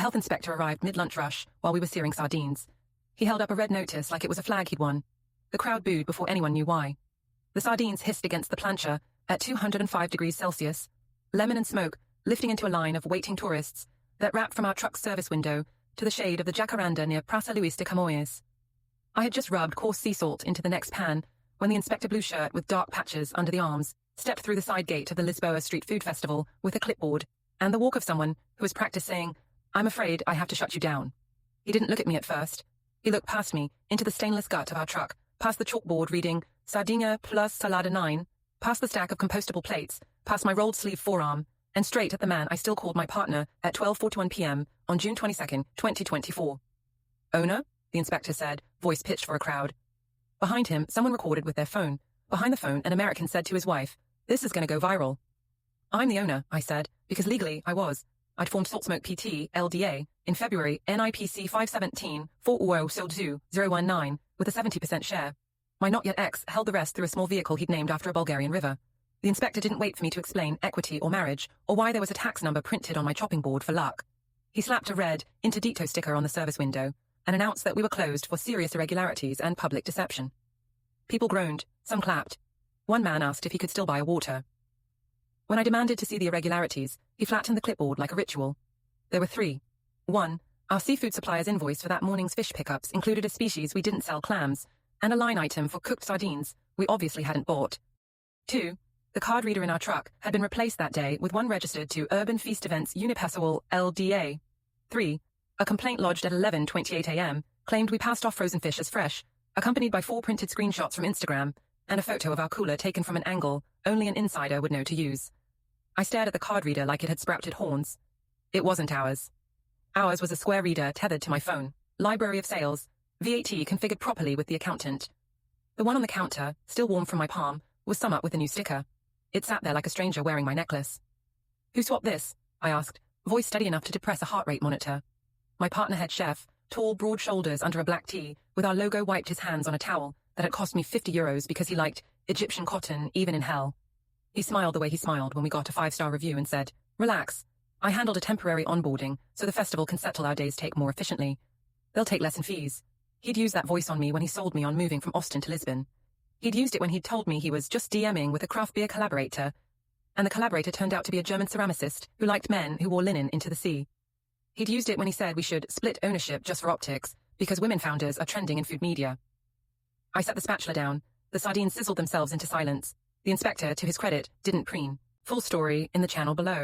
health inspector arrived mid-lunch rush while we were searing sardines. He held up a red notice like it was a flag he'd won. The crowd booed before anyone knew why. The sardines hissed against the plancha at 205 degrees Celsius, lemon and smoke lifting into a line of waiting tourists that wrapped from our truck's service window to the shade of the jacaranda near Praça Luís de Camões. I had just rubbed coarse sea salt into the next pan when the inspector blue shirt with dark patches under the arms stepped through the side gate of the Lisboa Street Food Festival with a clipboard and the walk of someone who was practiced saying, "I'm afraid I have to shut you down." He didn't look at me at first. He looked past me, into the stainless gut of our truck, past the chalkboard reading, Sardinha plus Salada 9, past the stack of compostable plates, past my rolled sleeve forearm, and straight at the man I still called my partner at 12:41 p.m. on June 22nd, 2024. "Owner?" the inspector said, voice pitched for a crowd. Behind him, someone recorded with their phone. Behind the phone, an American said to his wife, "This is going to go viral." "I'm the owner," I said, because legally I was. I'd formed Saltsmoke PT, LDA, in February, NIPC 517 400 with a 70% share. My not-yet-ex held the rest through a small vehicle he'd named after a Bulgarian river. The inspector didn't wait for me to explain equity or marriage, or why there was a tax number printed on my chopping board for luck. He slapped a red Interdicto sticker on the service window and announced that we were closed for serious irregularities and public deception. People groaned, some clapped. One man asked if he could still buy water. When I demanded to see the irregularities, he flattened the clipboard like a ritual. There were 3. 1. Our seafood supplier's invoice for that morning's fish pickups included a species we didn't sell, clams, and a line item for cooked sardines we obviously hadn't bought. 2. The card reader in our truck had been replaced that day with one registered to Urban Feast Events Unipessoal LDA. 3. A complaint lodged at 11:28 a.m. claimed we passed off frozen fish as fresh, accompanied by 4 printed screenshots from Instagram and a photo of our cooler taken from an angle only an insider would know to use. I stared at the card reader like it had sprouted horns. It wasn't ours. Ours was a square reader tethered to my phone, library of sales, VAT configured properly with the accountant. The one on the counter, still warm from my palm, was sum up with a new sticker. It sat there like a stranger wearing my necklace. "Who swapped this?" I asked, voice steady enough to depress a heart rate monitor. My partner head chef, tall, broad shoulders under a black tee, with our logo, wiped his hands on a towel that had cost me €50 because he liked Egyptian cotton even in hell. He smiled the way he smiled when we got a 5-star review and said, "Relax. I handled a temporary onboarding so the festival can settle our days take more efficiently. They'll take less in fees." He'd used that voice on me when he sold me on moving from Austin to Lisbon. He'd used it when he'd told me he was just DMing with a craft beer collaborator, and the collaborator turned out to be a German ceramicist who liked men who wore linen into the sea. He'd used it when he said we should split ownership just for optics, because women founders are trending in food media. I set the spatula down. The sardines sizzled themselves into silence. The inspector, to his credit, didn't preen. Full story in the channel below.